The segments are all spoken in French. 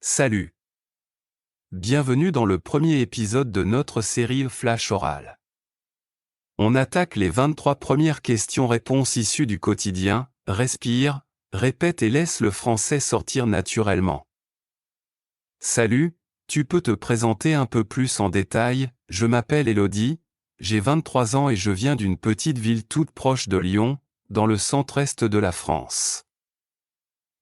Salut. Bienvenue dans le premier épisode de notre série Flash Oral. On attaque les 23 premières questions-réponses issues du quotidien. Respire, répète et laisse le français sortir naturellement. Salut, tu peux te présenter un peu plus en détail? Je m'appelle Elodie, j'ai 23 ans et je viens d'une petite ville toute proche de Lyon, dans le centre-est de la France.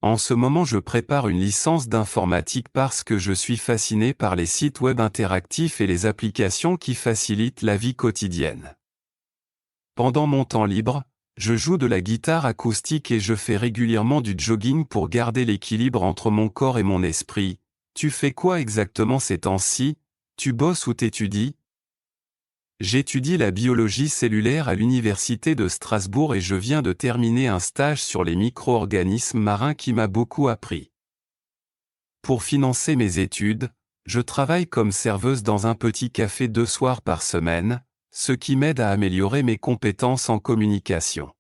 En ce moment je prépare une licence d'informatique parce que je suis fasciné par les sites web interactifs et les applications qui facilitent la vie quotidienne. Pendant mon temps libre, je joue de la guitare acoustique et je fais régulièrement du jogging pour garder l'équilibre entre mon corps et mon esprit. Tu fais quoi exactement ces temps-ci? Tu bosses ou t'étudies? J'étudie la biologie cellulaire à l'université de Strasbourg et je viens de terminer un stage sur les micro-organismes marins qui m'a beaucoup appris. Pour financer mes études, je travaille comme serveuse dans un petit café 2 soirs par semaine, ce qui m'aide à améliorer mes compétences en communication.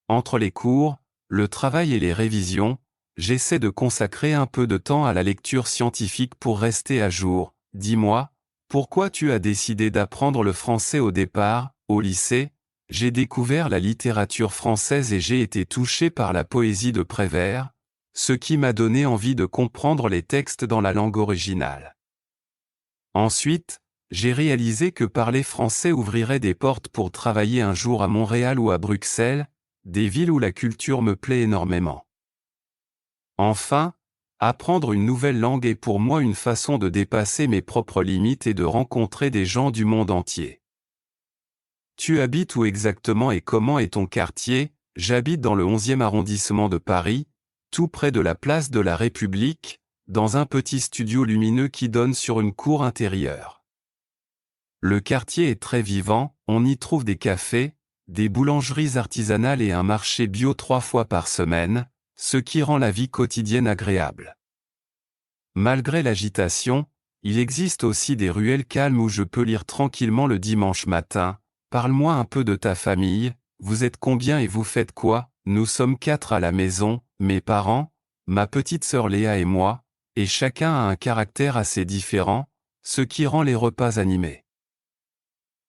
Entre les cours, le travail et les révisions, j'essaie de consacrer un peu de temps à la lecture scientifique pour rester à jour. Dis-moi, pourquoi tu as décidé d'apprendre le français au départ? Au lycée, j'ai découvert la littérature française et j'ai été touché par la poésie de Prévert, ce qui m'a donné envie de comprendre les textes dans la langue originale. Ensuite, j'ai réalisé que parler français ouvrirait des portes pour travailler un jour à Montréal ou à Bruxelles, des villes où la culture me plaît énormément. Enfin, apprendre une nouvelle langue est pour moi une façon de dépasser mes propres limites et de rencontrer des gens du monde entier. Tu habites où exactement et comment est ton quartier? J'habite dans le 11e arrondissement de Paris, tout près de la place de la République, dans un petit studio lumineux qui donne sur une cour intérieure. Le quartier est très vivant, on y trouve des cafés, des boulangeries artisanales et un marché bio 3 fois par semaine, ce qui rend la vie quotidienne agréable. Malgré l'agitation, il existe aussi des ruelles calmes où je peux lire tranquillement le dimanche matin. Parle-moi un peu de ta famille, vous êtes combien et vous faites quoi? Nous sommes 4 à la maison, mes parents, ma petite sœur Léa et moi, et chacun a un caractère assez différent, ce qui rend les repas animés.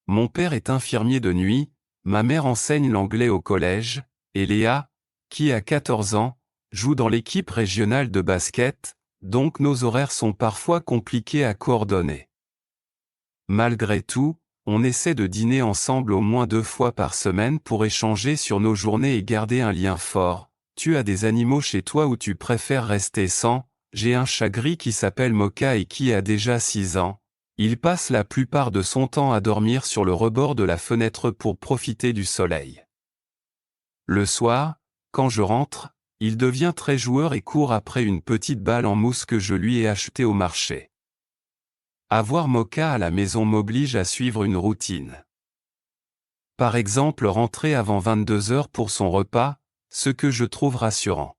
Mon père est infirmier de nuit, ma mère enseigne l'anglais au collège, et Léa, qui a 14 ans, joue dans l'équipe régionale de basket, donc nos horaires sont parfois compliqués à coordonner. Malgré tout, on essaie de dîner ensemble au moins 2 fois par semaine pour échanger sur nos journées et garder un lien fort. Tu as des animaux chez toi ou tu préfères rester sans? J'ai un chat gris qui s'appelle Mocha et qui a déjà 6 ans. Il passe la plupart de son temps à dormir sur le rebord de la fenêtre pour profiter du soleil. Le soir, quand je rentre, il devient très joueur et court après une petite balle en mousse que je lui ai achetée au marché. Avoir Mocha à la maison m'oblige à suivre une routine. Par exemple, rentrer avant 22 heures pour son repas, ce que je trouve rassurant.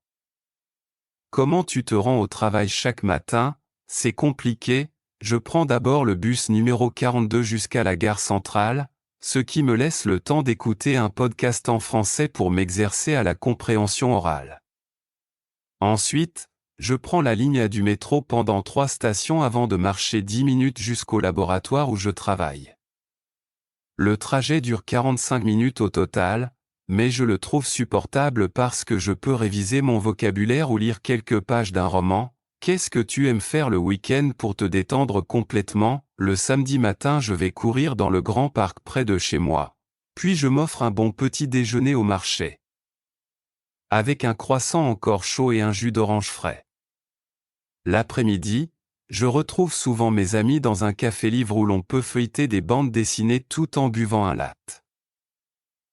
Comment tu te rends au travail chaque matin? C'est compliqué, je prends d'abord le bus numéro 42 jusqu'à la gare centrale, ce qui me laisse le temps d'écouter un podcast en français pour m'exercer à la compréhension orale. Ensuite, je prends la ligne A du métro pendant 3 stations avant de marcher 10 minutes jusqu'au laboratoire où je travaille. Le trajet dure 45 minutes au total, mais je le trouve supportable parce que je peux réviser mon vocabulaire ou lire quelques pages d'un roman. Qu'est-ce que tu aimes faire le week-end pour te détendre complètement? Le samedi matin je vais courir dans le grand parc près de chez moi. Puis je m'offre un bon petit déjeuner au marché. Avec un croissant encore chaud et un jus d'orange frais. L'après-midi, je retrouve souvent mes amis dans un café-livre où l'on peut feuilleter des bandes dessinées tout en buvant un latte.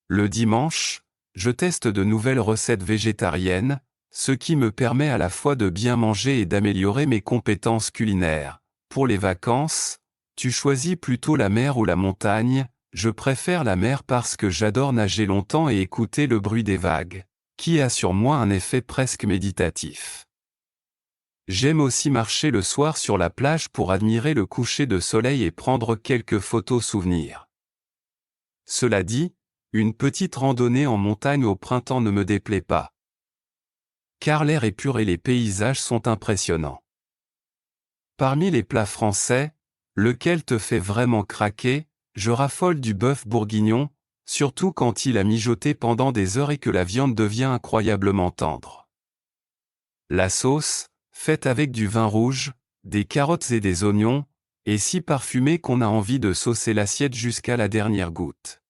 Le dimanche, je teste de nouvelles recettes végétariennes, ce qui me permet à la fois de bien manger et d'améliorer mes compétences culinaires. Pour les vacances, tu choisis plutôt la mer ou la montagne? Je préfère la mer parce que j'adore nager longtemps et écouter le bruit des vagues, qui a sur moi un effet presque méditatif. J'aime aussi marcher le soir sur la plage pour admirer le coucher de soleil et prendre quelques photos souvenirs. Cela dit, une petite randonnée en montagne au printemps ne me déplaît pas. Car l'air est pur et les paysages sont impressionnants. Parmi les plats français, lequel te fait vraiment craquer? Je raffole du bœuf bourguignon, surtout quand il a mijoté pendant des heures et que la viande devient incroyablement tendre. La sauce, faite avec du vin rouge, des carottes et des oignons, est si parfumée qu'on a envie de saucer l'assiette jusqu'à la dernière goutte.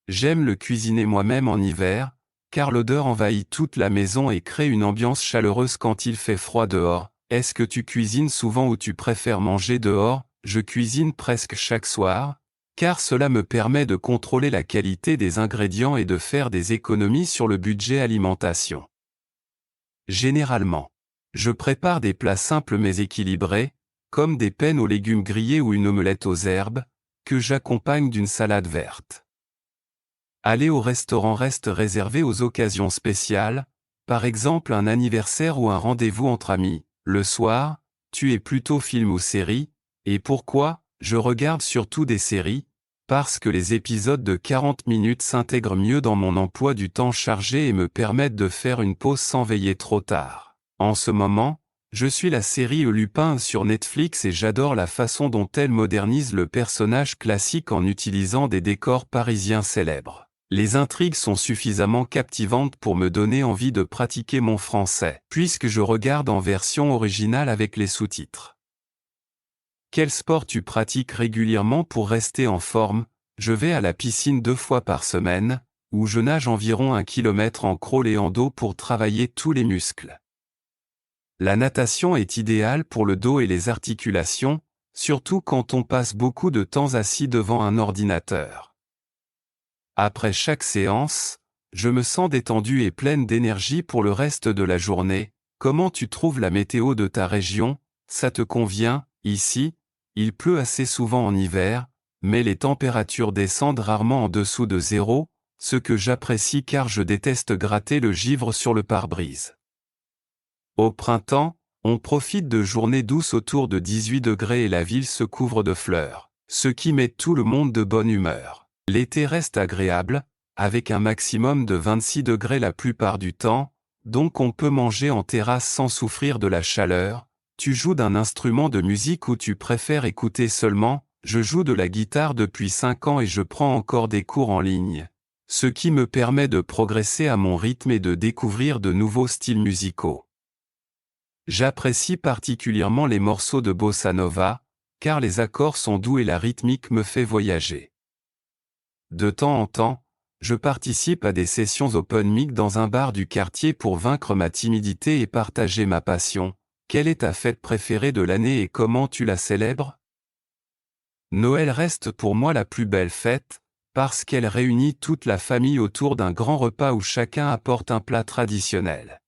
J'aime le cuisiner moi-même en hiver, car l'odeur envahit toute la maison et crée une ambiance chaleureuse quand il fait froid dehors. Est-ce que tu cuisines souvent ou tu préfères manger dehors? Je cuisine presque chaque soir, car cela me permet de contrôler la qualité des ingrédients et de faire des économies sur le budget alimentation. Généralement, je prépare des plats simples mais équilibrés, comme des penne aux légumes grillés ou une omelette aux herbes, que j'accompagne d'une salade verte. Aller au restaurant reste réservé aux occasions spéciales, par exemple un anniversaire ou un rendez-vous entre amis. Le soir, tu es plutôt film ou série, et pourquoi? Je regarde surtout des séries, parce que les épisodes de 40 minutes s'intègrent mieux dans mon emploi du temps chargé et me permettent de faire une pause sans veiller trop tard. En ce moment, je suis la série Lupin sur Netflix et j'adore la façon dont elle modernise le personnage classique en utilisant des décors parisiens célèbres. Les intrigues sont suffisamment captivantes pour me donner envie de pratiquer mon français, puisque je regarde en version originale avec les sous-titres. Quel sport tu pratiques régulièrement pour rester en forme? Je vais à la piscine 2 fois par semaine, où je nage environ 1 kilomètre en crawl et en dos pour travailler tous les muscles. La natation est idéale pour le dos et les articulations, surtout quand on passe beaucoup de temps assis devant un ordinateur. Après chaque séance, je me sens détendu et pleine d'énergie pour le reste de la journée. Comment tu trouves la météo de ta région? Ça te convient? Ici, il pleut assez souvent en hiver, mais les températures descendent rarement en dessous de 0, ce que j'apprécie car je déteste gratter le givre sur le pare-brise. Au printemps, on profite de journées douces autour de 18 degrés et la ville se couvre de fleurs, ce qui met tout le monde de bonne humeur. L'été reste agréable, avec un maximum de 26 degrés la plupart du temps, donc on peut manger en terrasse sans souffrir de la chaleur. Tu joues d'un instrument de musique ou tu préfères écouter seulement? Je joue de la guitare depuis 5 ans et je prends encore des cours en ligne, ce qui me permet de progresser à mon rythme et de découvrir de nouveaux styles musicaux. J'apprécie particulièrement les morceaux de bossa nova, car les accords sont doux et la rythmique me fait voyager. De temps en temps, je participe à des sessions open mic dans un bar du quartier pour vaincre ma timidité et partager ma passion. Quelle est ta fête préférée de l'année et comment tu la célèbres? Noël reste pour moi la plus belle fête, parce qu'elle réunit toute la famille autour d'un grand repas où chacun apporte un plat traditionnel.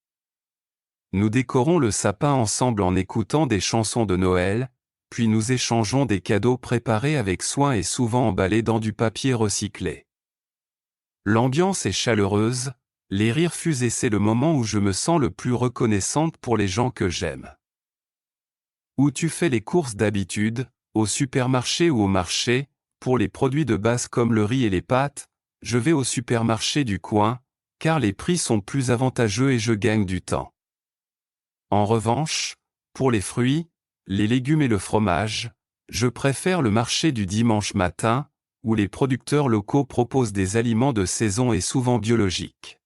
Nous décorons le sapin ensemble en écoutant des chansons de Noël, puis nous échangeons des cadeaux préparés avec soin et souvent emballés dans du papier recyclé. L'ambiance est chaleureuse, les rires fusent et c'est le moment où je me sens le plus reconnaissante pour les gens que j'aime. Où tu fais les courses d'habitude, au supermarché ou au marché, pour les produits de base comme le riz et les pâtes, je vais au supermarché du coin, car les prix sont plus avantageux et je gagne du temps. En revanche, pour les fruits, les légumes et le fromage, je préfère le marché du dimanche matin, où les producteurs locaux proposent des aliments de saison et souvent biologiques.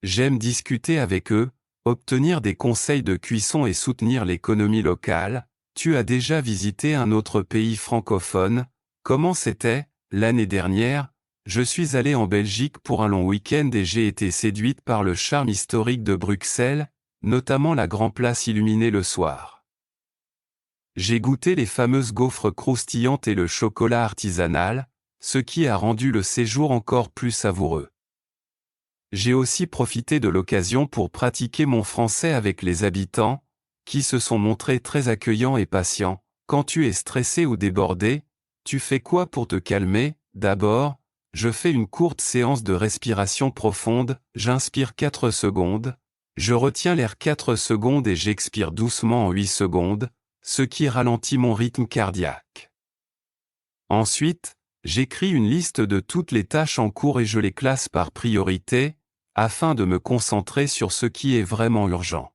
J'aime discuter avec eux, obtenir des conseils de cuisson et soutenir l'économie locale. Tu as déjà visité un autre pays francophone? Comment c'était? L'année dernière, je suis allé en Belgique pour un long week-end et j'ai été séduite par le charme historique de Bruxelles, notamment la Grand Place illuminée le soir. J'ai goûté les fameuses gaufres croustillantes et le chocolat artisanal, ce qui a rendu le séjour encore plus savoureux. J'ai aussi profité de l'occasion pour pratiquer mon français avec les habitants, qui se sont montrés très accueillants et patients. Quand tu es stressé ou débordé, tu fais quoi pour te calmer? D'abord, je fais une courte séance de respiration profonde, j'inspire 4 secondes, je retiens l'air 4 secondes et j'expire doucement en 8 secondes, ce qui ralentit mon rythme cardiaque. Ensuite, j'écris une liste de toutes les tâches en cours et je les classe par priorité, afin de me concentrer sur ce qui est vraiment urgent.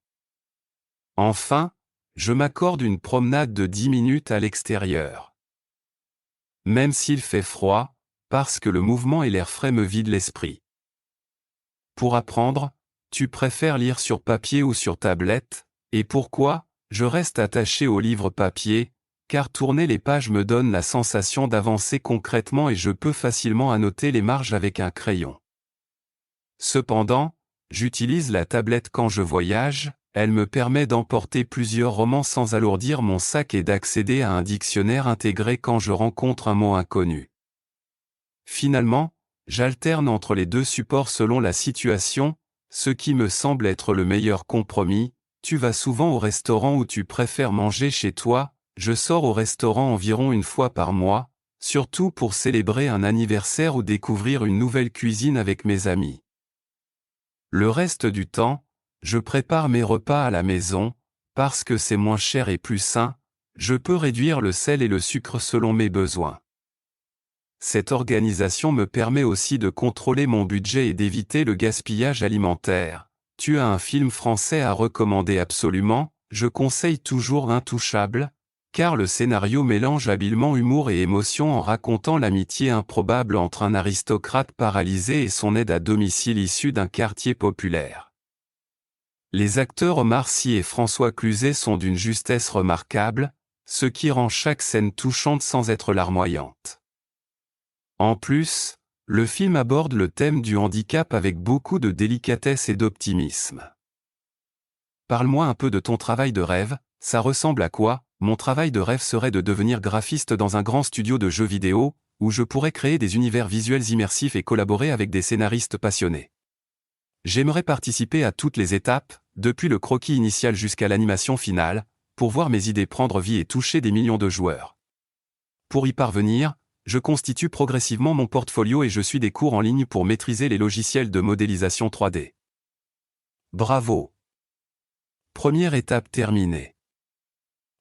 Enfin, je m'accorde une promenade de 10 minutes à l'extérieur. Même s'il fait froid, parce que le mouvement et l'air frais me vident l'esprit. Pour apprendre, tu préfères lire sur papier ou sur tablette, et pourquoi? Je reste attaché au livre papier, car tourner les pages me donne la sensation d'avancer concrètement et je peux facilement annoter les marges avec un crayon. Cependant, j'utilise la tablette quand je voyage, elle me permet d'emporter plusieurs romans sans alourdir mon sac et d'accéder à un dictionnaire intégré quand je rencontre un mot inconnu. Finalement, j'alterne entre les deux supports selon la situation, ce qui me semble être le meilleur compromis. Tu vas souvent au restaurant ou tu préfères manger chez toi? Je sors au restaurant environ une fois par mois, surtout pour célébrer un anniversaire ou découvrir une nouvelle cuisine avec mes amis. Le reste du temps, je prépare mes repas à la maison, parce que c'est moins cher et plus sain, je peux réduire le sel et le sucre selon mes besoins. Cette organisation me permet aussi de contrôler mon budget et d'éviter le gaspillage alimentaire. Tu as un film français à recommander absolument? Je conseille toujours Intouchables, car le scénario mélange habilement humour et émotion en racontant l'amitié improbable entre un aristocrate paralysé et son aide à domicile issu d'un quartier populaire. Les acteurs Omar Sy et François Cluzet sont d'une justesse remarquable, ce qui rend chaque scène touchante sans être larmoyante. En plus, le film aborde le thème du handicap avec beaucoup de délicatesse et d'optimisme. Parle-moi un peu de ton travail de rêve, ça ressemble à quoi? Mon travail de rêve serait de devenir graphiste dans un grand studio de jeux vidéo, où je pourrais créer des univers visuels immersifs et collaborer avec des scénaristes passionnés. J'aimerais participer à toutes les étapes, depuis le croquis initial jusqu'à l'animation finale, pour voir mes idées prendre vie et toucher des millions de joueurs. Pour y parvenir, je constitue progressivement mon portfolio et je suis des cours en ligne pour maîtriser les logiciels de modélisation 3D. Bravo! Première étape terminée.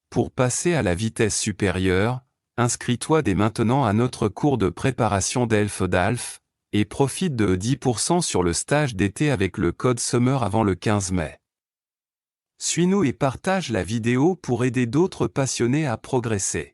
Pour passer à la vitesse supérieure, inscris-toi dès maintenant à notre cours de préparation d'Elf d'Alf, et profite de 10% sur le stage d'été avec le code SUMMER avant le 15 mai. Suis-nous et partage la vidéo pour aider d'autres passionnés à progresser.